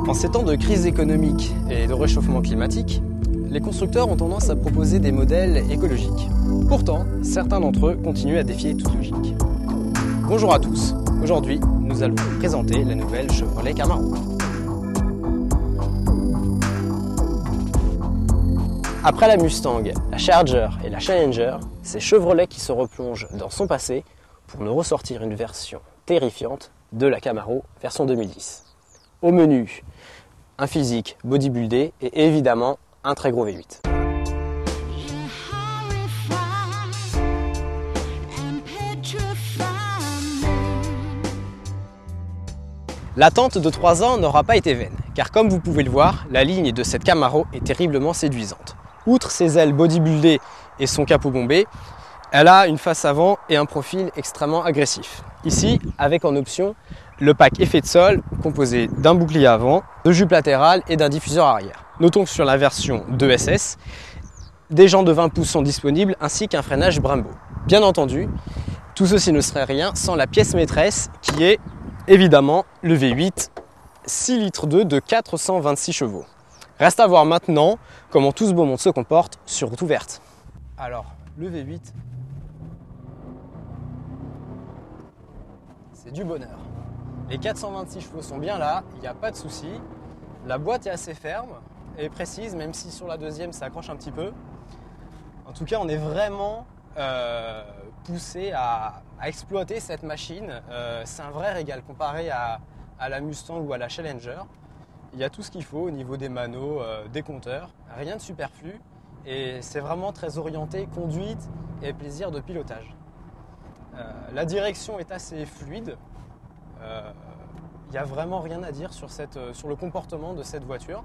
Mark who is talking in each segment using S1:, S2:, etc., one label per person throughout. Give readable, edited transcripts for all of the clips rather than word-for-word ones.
S1: En ces temps de crise économique et de réchauffement climatique, les constructeurs ont tendance à proposer des modèles écologiques. Pourtant, certains d'entre eux continuent à défier toute logique. Bonjour à tous, aujourd'hui nous allons vous présenter la nouvelle Chevrolet Camaro. Après la Mustang, la Charger et la Challenger, c'est Chevrolet qui se replonge dans son passé pour nous ressortir une version terrifiante de la Camaro version 2010. Au menu, un physique bodybuildé et évidemment un très gros V8. L'attente de 3 ans n'aura pas été vaine, car comme vous pouvez le voir, la ligne de cette Camaro est terriblement séduisante. Outre ses ailes bodybuildées et son capot bombé, elle a une face avant et un profil extrêmement agressif. Ici, avec en option le pack effet de sol composé d'un bouclier avant, de jupe latérale et d'un diffuseur arrière. Notons que sur la version 2SS, des jantes de 20 pouces sont disponibles ainsi qu'un freinage Brembo. Bien entendu, tout ceci ne serait rien sans la pièce maîtresse qui est évidemment le V8 6 litres 2 de 426 chevaux. Reste à voir maintenant comment tout ce beau monde se comporte sur route ouverte. Alors, le V8, c'est du bonheur. Les 426 chevaux sont bien là, il n'y a pas de souci. La boîte est assez ferme et précise, même si sur la deuxième ça accroche un petit peu. En tout cas, on est vraiment poussé à exploiter cette machine. C'est un vrai régal comparé à la Mustang ou à la Challenger. Il y a tout ce qu'il faut au niveau des manos, des compteurs, rien de superflu. Et c'est vraiment très orienté conduite et plaisir de pilotage. La direction est assez fluide. Il n'y a vraiment rien à dire sur le comportement de cette voiture.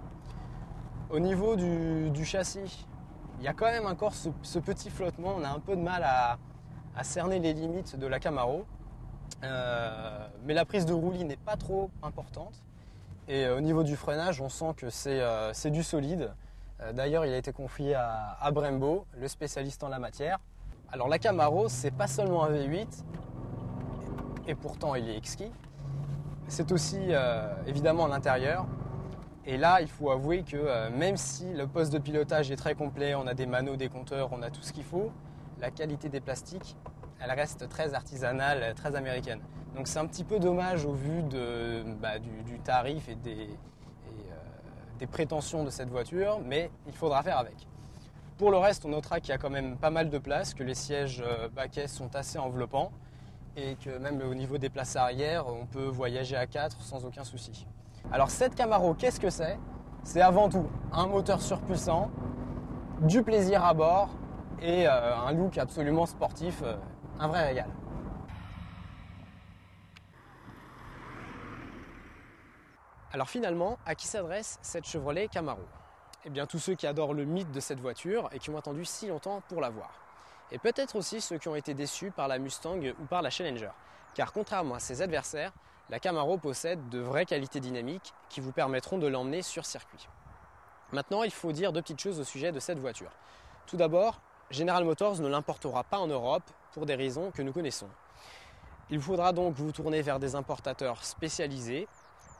S1: Au niveau du châssis, il y a quand même encore ce petit flottement. On a un peu de mal à cerner les limites de la Camaro. Mais la prise de roulis n'est pas trop importante. Et au niveau du freinage, on sent que c'est du solide. D'ailleurs, il a été confié à Brembo, le spécialiste en la matière. Alors la Camaro, c'est pas seulement un V8, et pourtant il est exquis. C'est aussi évidemment l'intérieur. Et là, il faut avouer que même si le poste de pilotage est très complet, on a des manos, des compteurs, on a tout ce qu'il faut, la qualité des plastiques, elle reste très artisanale, très américaine. Donc c'est un petit peu dommage au vu du tarif et des prétentions de cette voiture, mais il faudra faire avec. Pour le reste, on notera qu'il y a quand même pas mal de place, que les sièges baquets sont assez enveloppants et que même au niveau des places arrière, on peut voyager à 4 sans aucun souci. Alors cette Camaro, qu'est-ce que c'est ? C'est avant tout un moteur surpuissant, du plaisir à bord et un look absolument sportif, un vrai régal. Alors finalement, à qui s'adresse cette Chevrolet Camaro ? Eh bien tous ceux qui adorent le mythe de cette voiture et qui ont attendu si longtemps pour la voir. Et peut-être aussi ceux qui ont été déçus par la Mustang ou par la Challenger. Car contrairement à ses adversaires, la Camaro possède de vraies qualités dynamiques qui vous permettront de l'emmener sur circuit. Maintenant, il faut dire 2 petites choses au sujet de cette voiture. Tout d'abord, General Motors ne l'importera pas en Europe pour des raisons que nous connaissons. Il vous faudra donc vous tourner vers des importateurs spécialisés.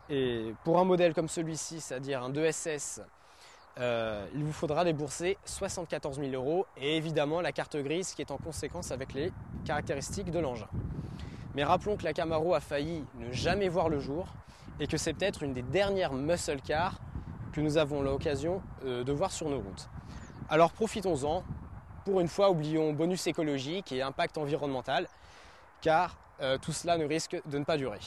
S1: Et pour un modèle comme celui-ci, c'est-à-dire un 2SS, il vous faudra débourser 74 000 € et évidemment la carte grise qui est en conséquence avec les caractéristiques de l'engin. Mais rappelons que la Camaro a failli ne jamais voir le jour et que c'est peut-être une des dernières muscle cars que nous avons l'occasion de voir sur nos routes. Alors profitons-en, pour une fois oublions bonus écologique et impact environnemental, car tout cela ne risque de ne pas durer.